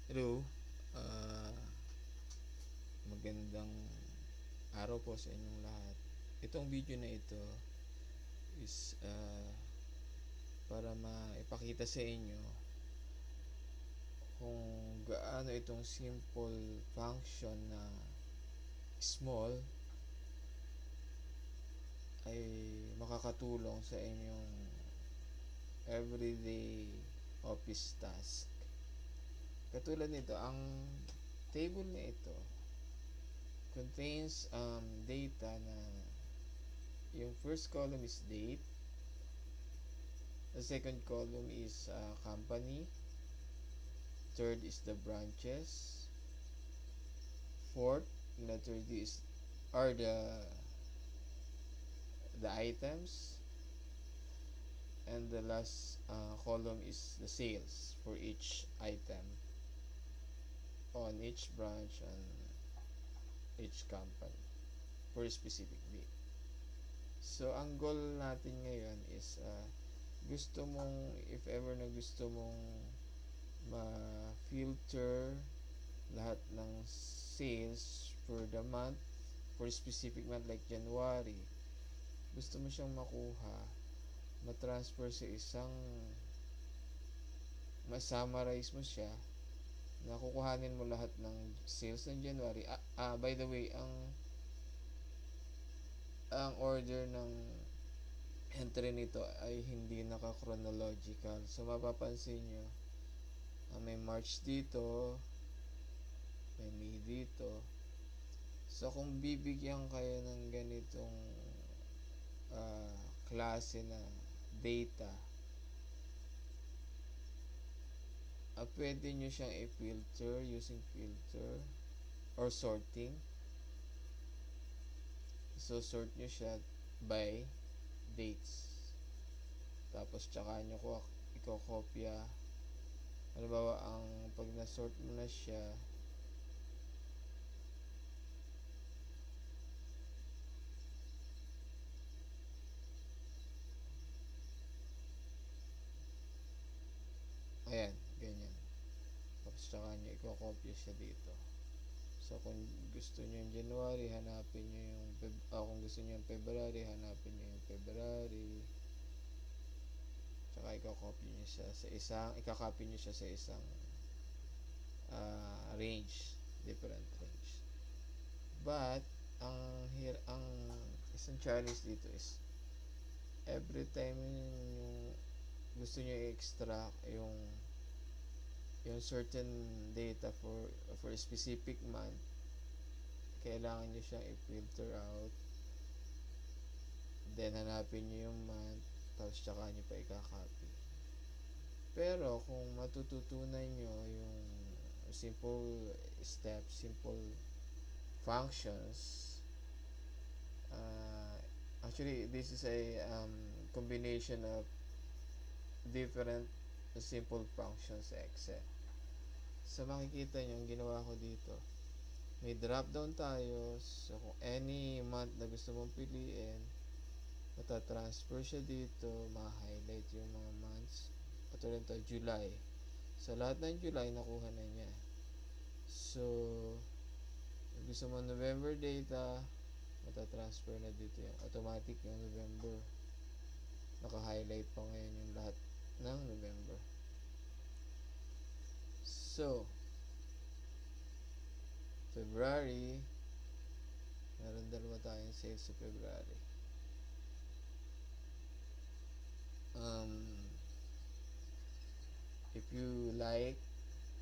Hello, magandang araw po sa inyong lahat. Itong video na ito is para maipakita sa inyo kung gaano itong simple function na small ay makakatulong sa inyong everyday office task. Katulad nito, ang table na ito contains data na yung first column is date, the second column is company, third is the branches, fourth letter D is are the items, and the last column is the sales for each item on each branch and each company for a specific date. So, ang goal natin ngayon is gusto mong, if ever na gusto mong ma-filter lahat ng sales for the month, for a specific month like January, gusto mo siyang makuha, ma-transfer sa isang, ma-summarize mo siya, na kukuhanin mo lahat ng sales ng January. By the way, ang order ng entry nito ay hindi naka-chronological. So, mapapansin nyo, may March dito, may May dito. So, kung bibigyan kayo ng ganitong klase na data, pwede nyo siyang i-filter using filter or sorting. So, sort nyo siya by dates. Tapos, tsaka nyo i-kopya. Halimbawa, pag na-sort mo na siya, ayan, ganyan. Tapos, tsaka nyo i-kopya siya dito. So, kung gusto nyo yung January, hanapin nyo yung kung gusto nyo yung February, hanapin nyo yung February. Tsaka i-copy nyo siya sa isang range, different range. But ang isang challenge dito is every time yung gusto nyo i-extract yung certain data for a specific month, kailangan nyo siyang i-filter out, then hanapin nyo yung month, tapos tsaka nyo pa i-copy. Pero kung matututunan nyo yung simple steps, simple functions, actually this is a combination of different simple functions sa Excel. So, makikita nyo, yung ginawa ko dito, may drop down tayo. So, kung any month na gusto mong piliin, matatransfer siya dito, ma-highlight yung mga months. Katulad ito, July. So, lahat ng July, nakuha na niya. So, kung gusto mo November data, matatransfer na dito yung automatic yung November. Naka-highlight pa ngayon yung lahat ng November. So, February, meron dalawa tayong sales sa February. If you like,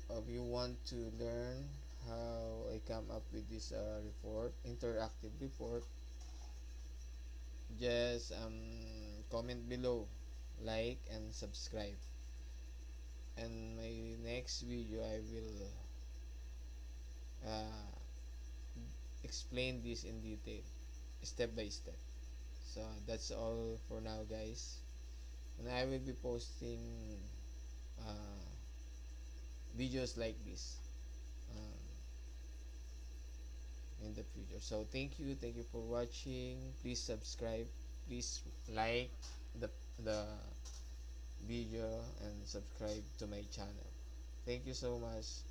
or if you want to learn how I come up with this report, interactive report, just comment below, like and subscribe. And my next video, I will explain this in detail, step by step. So that's all for now, guys. And I will be posting videos like this um, in the future. So thank you for watching. Please subscribe, please like the video and subscribe to my channel. Thank you so much.